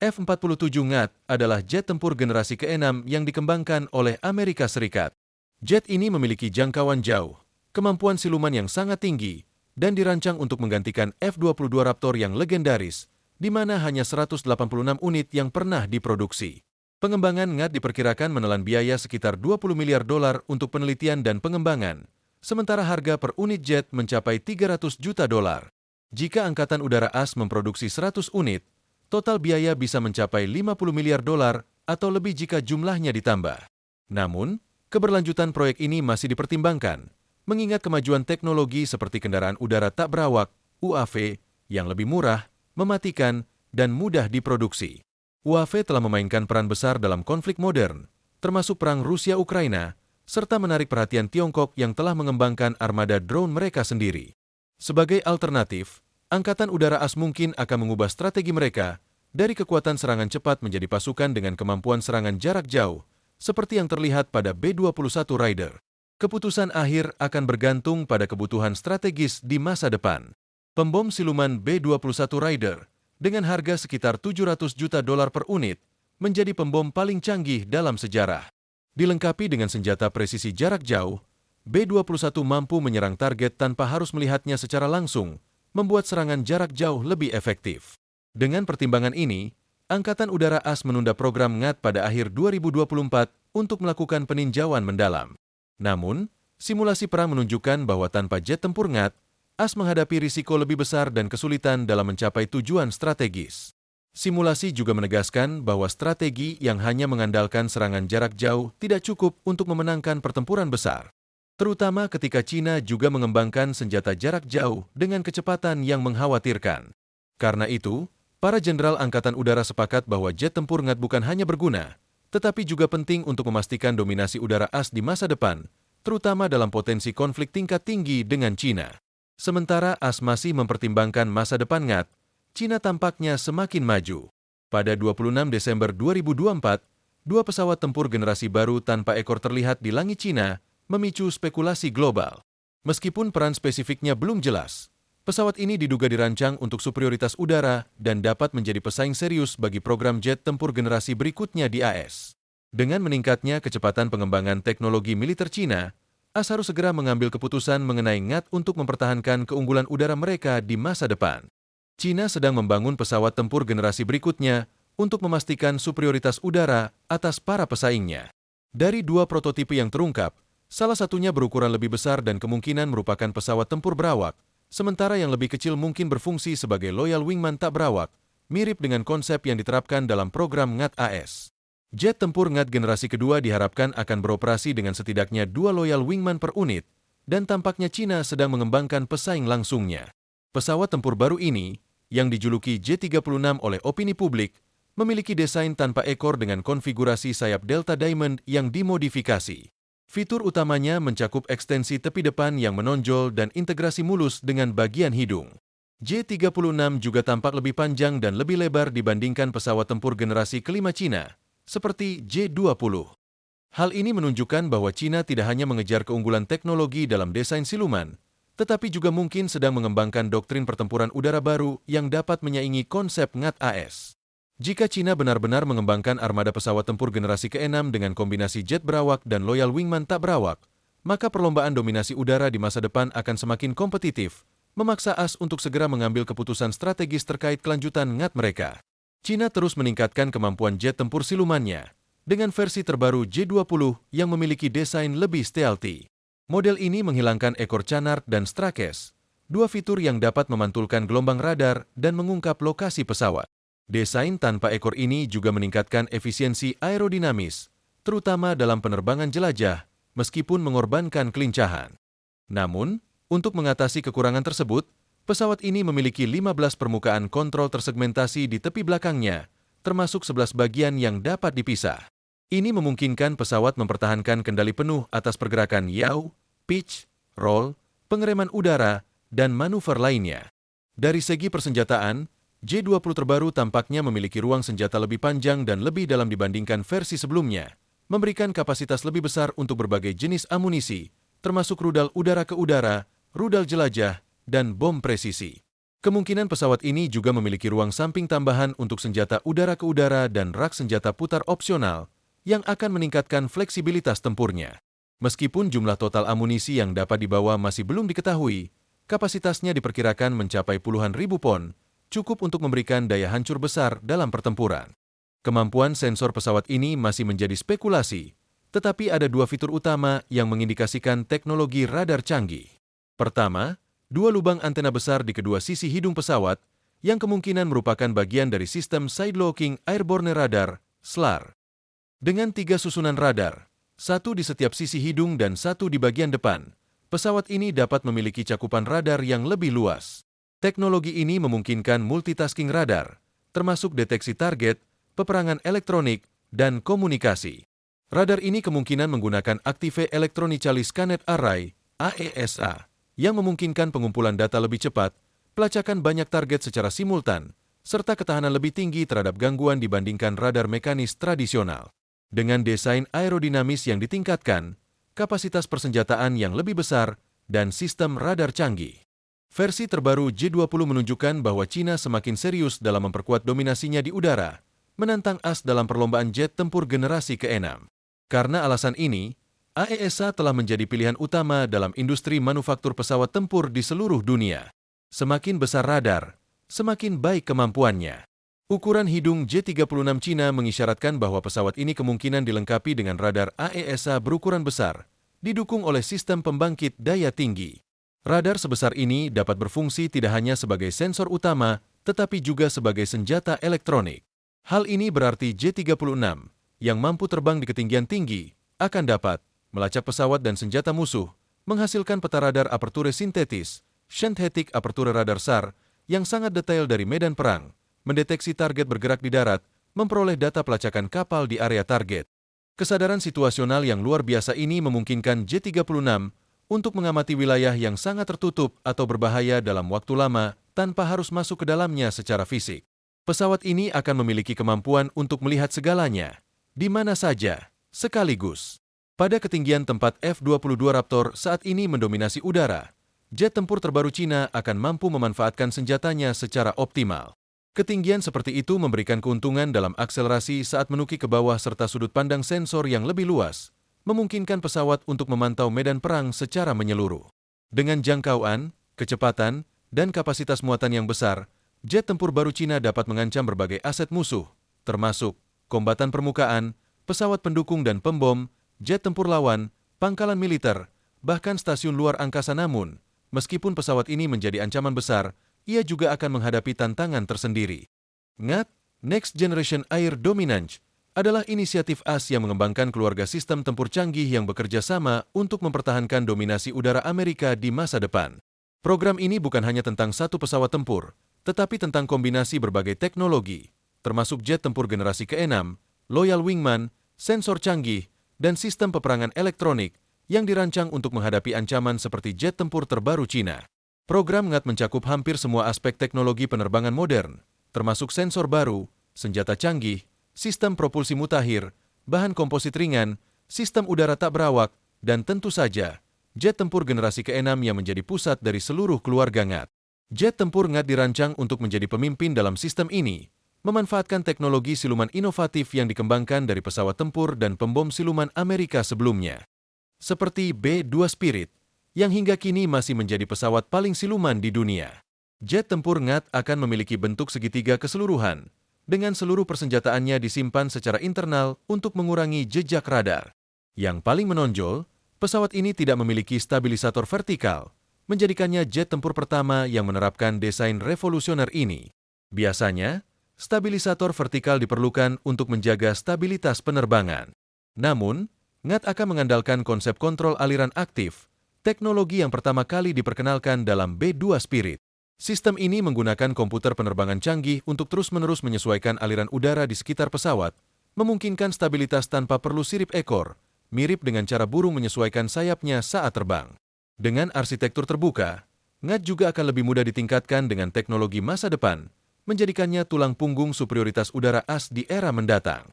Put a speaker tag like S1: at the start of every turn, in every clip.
S1: F-47 Ngat adalah jet tempur generasi ke-6 yang dikembangkan oleh Amerika Serikat. Jet ini memiliki jangkauan jauh, kemampuan siluman yang sangat tinggi, dan dirancang untuk menggantikan F-22 Raptor yang legendaris, di mana hanya 186 unit yang pernah diproduksi. Pengembangan Ngat diperkirakan menelan biaya sekitar 20 miliar dolar untuk penelitian dan pengembangan, sementara harga per unit jet mencapai 300 juta dolar. Jika Angkatan Udara AS memproduksi 100 unit, total biaya bisa mencapai 50 miliar dolar atau lebih jika jumlahnya ditambah. Namun, keberlanjutan proyek ini masih dipertimbangkan, mengingat kemajuan teknologi seperti kendaraan udara tak berawak, UAV, yang lebih murah, mematikan, dan mudah diproduksi. UAV telah memainkan peran besar dalam konflik modern, termasuk perang Rusia-Ukraina, serta menarik perhatian Tiongkok yang telah mengembangkan armada drone mereka sendiri. Sebagai alternatif, Angkatan Udara AS mungkin akan mengubah strategi mereka dari kekuatan serangan cepat menjadi pasukan dengan kemampuan serangan jarak jauh, seperti yang terlihat pada B-21 Raider. Keputusan akhir akan bergantung pada kebutuhan strategis di masa depan. Pembom siluman B-21 Raider, dengan harga sekitar 700 juta dolar per unit, menjadi pembom paling canggih dalam sejarah. Dilengkapi dengan senjata presisi jarak jauh, B-21 mampu menyerang target tanpa harus melihatnya secara langsung, membuat serangan jarak jauh lebih efektif. Dengan pertimbangan ini, Angkatan Udara AS menunda program Ngat pada akhir 2024 untuk melakukan peninjauan mendalam. Namun, simulasi perang menunjukkan bahwa tanpa jet tempur Ngat, AS menghadapi risiko lebih besar dan kesulitan dalam mencapai tujuan strategis. Simulasi juga menegaskan bahwa strategi yang hanya mengandalkan serangan jarak jauh tidak cukup untuk memenangkan pertempuran besar, terutama ketika China juga mengembangkan senjata jarak jauh dengan kecepatan yang mengkhawatirkan. Karena itu, para jenderal Angkatan Udara sepakat bahwa jet tempur Ngat bukan hanya berguna, tetapi juga penting untuk memastikan dominasi udara AS di masa depan, terutama dalam potensi konflik tingkat tinggi dengan China. Sementara AS masih mempertimbangkan masa depan Ngat, China tampaknya semakin maju. Pada 26 Desember 2024, dua pesawat tempur generasi baru tanpa ekor terlihat di langit China, memicu spekulasi global. Meskipun peran spesifiknya belum jelas, pesawat ini diduga dirancang untuk superioritas udara dan dapat menjadi pesaing serius bagi program jet tempur generasi berikutnya di AS. Dengan meningkatnya kecepatan pengembangan teknologi militer China, AS harus segera mengambil keputusan mengenai Ngat untuk mempertahankan keunggulan udara mereka di masa depan. China sedang membangun pesawat tempur generasi berikutnya untuk memastikan superioritas udara atas para pesaingnya. Dari dua prototipe yang terungkap, salah satunya berukuran lebih besar dan kemungkinan merupakan pesawat tempur berawak, sementara yang lebih kecil mungkin berfungsi sebagai Loyal Wingman tak berawak, mirip dengan konsep yang diterapkan dalam program Ngat AS. Jet tempur Ngat generasi kedua diharapkan akan beroperasi dengan setidaknya 2 Loyal Wingman per unit, dan tampaknya China sedang mengembangkan pesaing langsungnya. Pesawat tempur baru ini, yang dijuluki J-36 oleh opini publik, memiliki desain tanpa ekor dengan konfigurasi sayap Delta Diamond yang dimodifikasi. Fitur utamanya mencakup ekstensi tepi depan yang menonjol dan integrasi mulus dengan bagian hidung. J-36 juga tampak lebih panjang dan lebih lebar dibandingkan pesawat tempur generasi kelima China, seperti J-20. Hal ini menunjukkan bahwa China tidak hanya mengejar keunggulan teknologi dalam desain siluman, tetapi juga mungkin sedang mengembangkan doktrin pertempuran udara baru yang dapat menyaingi konsep Ngat AS. Jika China benar-benar mengembangkan armada pesawat tempur generasi ke-6 dengan kombinasi jet berawak dan Loyal Wingman tak berawak, maka perlombaan dominasi udara di masa depan akan semakin kompetitif, memaksa AS untuk segera mengambil keputusan strategis terkait kelanjutan Ngat mereka. China terus meningkatkan kemampuan jet tempur silumannya, dengan versi terbaru J-20 yang memiliki desain lebih stealthy. Model ini menghilangkan ekor canard dan strakes, dua fitur yang dapat memantulkan gelombang radar dan mengungkap lokasi pesawat. Desain tanpa ekor ini juga meningkatkan efisiensi aerodinamis, terutama dalam penerbangan jelajah, meskipun mengorbankan kelincahan. Namun, untuk mengatasi kekurangan tersebut, pesawat ini memiliki 15 permukaan kontrol tersegmentasi di tepi belakangnya, termasuk 11 bagian yang dapat dipisah. Ini memungkinkan pesawat mempertahankan kendali penuh atas pergerakan yaw, pitch, roll, pengereman udara, dan manuver lainnya. Dari segi persenjataan, J-20 terbaru tampaknya memiliki ruang senjata lebih panjang dan lebih dalam dibandingkan versi sebelumnya, memberikan kapasitas lebih besar untuk berbagai jenis amunisi, termasuk rudal udara ke udara, rudal jelajah, dan bom presisi. Kemungkinan pesawat ini juga memiliki ruang samping tambahan untuk senjata udara ke udara dan rak senjata putar opsional yang akan meningkatkan fleksibilitas tempurnya. Meskipun jumlah total amunisi yang dapat dibawa masih belum diketahui, kapasitasnya diperkirakan mencapai puluhan ribu pon, cukup untuk memberikan daya hancur besar dalam pertempuran. Kemampuan sensor pesawat ini masih menjadi spekulasi, tetapi ada dua fitur utama yang mengindikasikan teknologi radar canggih. Pertama, dua lubang antena besar di kedua sisi hidung pesawat yang kemungkinan merupakan bagian dari sistem Side-Looking Airborne Radar, SLAR. Dengan 3 susunan radar, satu di setiap sisi hidung dan satu di bagian depan, pesawat ini dapat memiliki cakupan radar yang lebih luas. Teknologi ini memungkinkan multitasking radar, termasuk deteksi target, peperangan elektronik, dan komunikasi. Radar ini kemungkinan menggunakan Active Electronically Scanned Array, AESA, yang memungkinkan pengumpulan data lebih cepat, pelacakan banyak target secara simultan, serta ketahanan lebih tinggi terhadap gangguan dibandingkan radar mekanis tradisional. Dengan desain aerodinamis yang ditingkatkan, kapasitas persenjataan yang lebih besar, dan sistem radar canggih. Versi terbaru J-20 menunjukkan bahwa China semakin serius dalam memperkuat dominasinya di udara, menantang AS dalam perlombaan jet tempur generasi ke-6. Karena alasan ini, AESA telah menjadi pilihan utama dalam industri manufaktur pesawat tempur di seluruh dunia. Semakin besar radar, semakin baik kemampuannya. Ukuran hidung J-36 Cina mengisyaratkan bahwa pesawat ini kemungkinan dilengkapi dengan radar AESA berukuran besar, didukung oleh sistem pembangkit daya tinggi. Radar sebesar ini dapat berfungsi tidak hanya sebagai sensor utama, tetapi juga sebagai senjata elektronik. Hal ini berarti J-36, yang mampu terbang di ketinggian tinggi, akan dapat melacak pesawat dan senjata musuh, menghasilkan peta radar aperture sintetis, synthetic aperture radar SAR, yang sangat detail dari medan perang, mendeteksi target bergerak di darat, memperoleh data pelacakan kapal di area target. Kesadaran situasional yang luar biasa ini memungkinkan J-36 untuk mengamati wilayah yang sangat tertutup atau berbahaya dalam waktu lama tanpa harus masuk ke dalamnya secara fisik. Pesawat ini akan memiliki kemampuan untuk melihat segalanya, di mana saja, sekaligus. Pada ketinggian tempat F-22 Raptor saat ini mendominasi udara, jet tempur terbaru Cina akan mampu memanfaatkan senjatanya secara optimal. Ketinggian seperti itu memberikan keuntungan dalam akselerasi saat menuki ke bawah serta sudut pandang sensor yang lebih luas, memungkinkan pesawat untuk memantau medan perang secara menyeluruh. Dengan jangkauan, kecepatan, dan kapasitas muatan yang besar, jet tempur baru Cina dapat mengancam berbagai aset musuh, termasuk kombatan permukaan, pesawat pendukung dan pembom, jet tempur lawan, pangkalan militer, bahkan stasiun luar angkasa. Namun, meskipun pesawat ini menjadi ancaman besar, ia juga akan menghadapi tantangan tersendiri. NGAT, Next Generation Air Dominance, adalah inisiatif AS yang mengembangkan keluarga sistem tempur canggih yang bekerja sama untuk mempertahankan dominasi udara Amerika di masa depan. Program ini bukan hanya tentang satu pesawat tempur, tetapi tentang kombinasi berbagai teknologi, termasuk jet tempur generasi ke-6, Loyal Wingman, sensor canggih, dan sistem peperangan elektronik yang dirancang untuk menghadapi ancaman seperti jet tempur terbaru Cina. Program NGAT mencakup hampir semua aspek teknologi penerbangan modern, termasuk sensor baru, senjata canggih, sistem propulsi mutakhir, bahan komposit ringan, sistem udara tak berawak, dan tentu saja, jet tempur generasi ke-6 yang menjadi pusat dari seluruh keluarga NGAT. Jet tempur NGAT dirancang untuk menjadi pemimpin dalam sistem ini, memanfaatkan teknologi siluman inovatif yang dikembangkan dari pesawat tempur dan pembom siluman Amerika sebelumnya. Seperti B-2 Spirit, yang hingga kini masih menjadi pesawat paling siluman di dunia. Jet tempur NGAT akan memiliki bentuk segitiga keseluruhan, dengan seluruh persenjataannya disimpan secara internal untuk mengurangi jejak radar. Yang paling menonjol, pesawat ini tidak memiliki stabilisator vertikal, menjadikannya jet tempur pertama yang menerapkan desain revolusioner ini. Biasanya, stabilisator vertikal diperlukan untuk menjaga stabilitas penerbangan. Namun, NGAT akan mengandalkan konsep kontrol aliran aktif, teknologi yang pertama kali diperkenalkan dalam B-2 Spirit. Sistem ini menggunakan komputer penerbangan canggih untuk terus-menerus menyesuaikan aliran udara di sekitar pesawat, memungkinkan stabilitas tanpa perlu sirip ekor, mirip dengan cara burung menyesuaikan sayapnya saat terbang. Dengan arsitektur terbuka, NGAT juga akan lebih mudah ditingkatkan dengan teknologi masa depan, menjadikannya tulang punggung superioritas udara AS di era mendatang.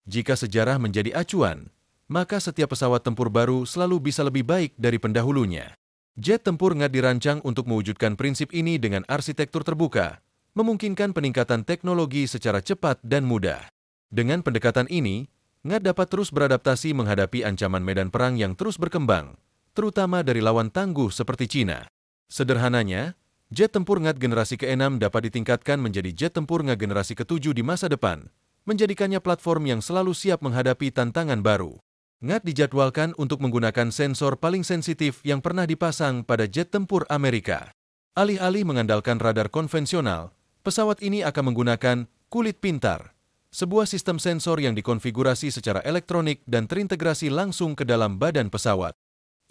S1: Jika sejarah menjadi acuan, maka setiap pesawat tempur baru selalu bisa lebih baik dari pendahulunya. Jet tempur NGAD dirancang untuk mewujudkan prinsip ini dengan arsitektur terbuka, memungkinkan peningkatan teknologi secara cepat dan mudah. Dengan pendekatan ini, NGAD dapat terus beradaptasi menghadapi ancaman medan perang yang terus berkembang, terutama dari lawan tangguh seperti Cina. Sederhananya, jet tempur NGAD generasi ke-6 dapat ditingkatkan menjadi jet tempur NGAD generasi ke-7 di masa depan, menjadikannya platform yang selalu siap menghadapi tantangan baru. NGAD dijadwalkan untuk menggunakan sensor paling sensitif yang pernah dipasang pada jet tempur Amerika. Alih-alih mengandalkan radar konvensional, pesawat ini akan menggunakan kulit pintar, sebuah sistem sensor yang dikonfigurasi secara elektronik dan terintegrasi langsung ke dalam badan pesawat.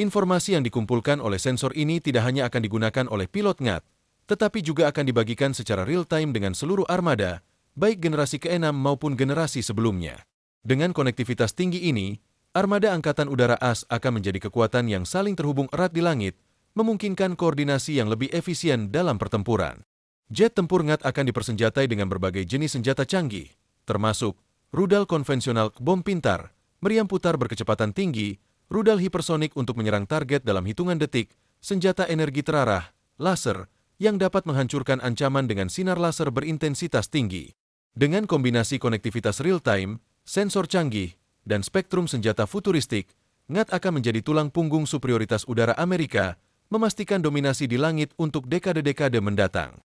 S1: Informasi yang dikumpulkan oleh sensor ini tidak hanya akan digunakan oleh pilot NGAD, tetapi juga akan dibagikan secara real-time dengan seluruh armada, baik generasi ke-6 maupun generasi sebelumnya. Dengan konektivitas tinggi ini, armada Angkatan Udara AS akan menjadi kekuatan yang saling terhubung erat di langit, memungkinkan koordinasi yang lebih efisien dalam pertempuran. Jet tempur NGAD akan dipersenjatai dengan berbagai jenis senjata canggih, termasuk rudal konvensional bom pintar, meriam putar berkecepatan tinggi, rudal hipersonik untuk menyerang target dalam hitungan detik, senjata energi terarah, laser, yang dapat menghancurkan ancaman dengan sinar laser berintensitas tinggi. Dengan kombinasi konektivitas real-time, sensor canggih, dan spektrum senjata futuristik, NGAD akan menjadi tulang punggung superioritas udara Amerika, memastikan dominasi di langit untuk dekade-dekade mendatang.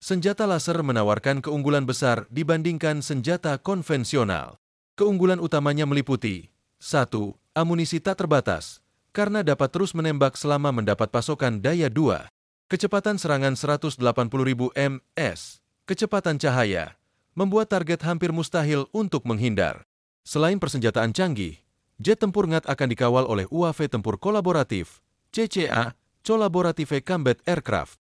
S1: Senjata laser menawarkan keunggulan besar dibandingkan senjata konvensional. Keunggulan utamanya meliputi 1. Amunisi tak terbatas, karena dapat terus menembak selama mendapat pasokan daya 2. Kecepatan serangan 180.000 ms, kecepatan cahaya, membuat target hampir mustahil untuk menghindar. Selain persenjataan canggih, jet tempur NGAD akan dikawal oleh UAV tempur kolaboratif, CCA, Collaborative Combat Aircraft.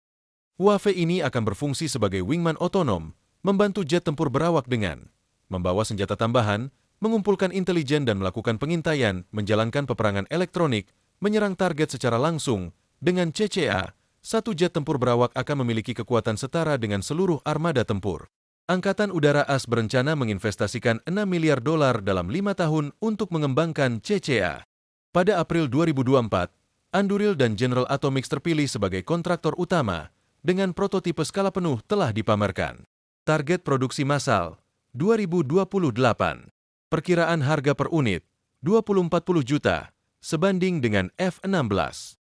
S1: UAV ini akan berfungsi sebagai wingman otonom, membantu jet tempur berawak dengan membawa senjata tambahan, mengumpulkan intelijen dan melakukan pengintaian, menjalankan peperangan elektronik, menyerang target secara langsung. Dengan CCA, satu jet tempur berawak akan memiliki kekuatan setara dengan seluruh armada tempur. Angkatan Udara AS berencana menginvestasikan $6 miliar dalam 5 tahun untuk mengembangkan CCA. Pada April 2024, Anduril dan General Atomics terpilih sebagai kontraktor utama, dengan prototipe skala penuh telah dipamerkan. Target produksi massal, 2028. Perkiraan harga per unit, 2040 juta, sebanding dengan F-16.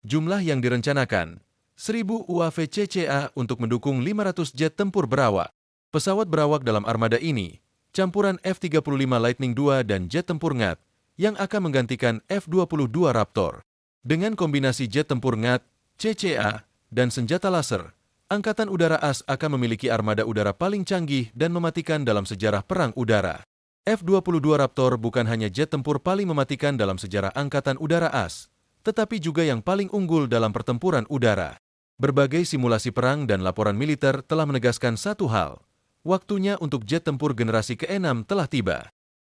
S1: Jumlah yang direncanakan, 1.000 UAV CCA untuk mendukung 500 jet tempur berawak. Pesawat berawak dalam armada ini, campuran F-35 Lightning II dan jet tempur NGAD, yang akan menggantikan F-22 Raptor. Dengan kombinasi jet tempur NGAD, CCA, dan senjata laser, Angkatan Udara AS akan memiliki armada udara paling canggih dan mematikan dalam sejarah perang udara. F-22 Raptor bukan hanya jet tempur paling mematikan dalam sejarah Angkatan Udara AS, tetapi juga yang paling unggul dalam pertempuran udara. Berbagai simulasi perang dan laporan militer telah menegaskan satu hal, waktunya untuk jet tempur generasi ke-6 telah tiba.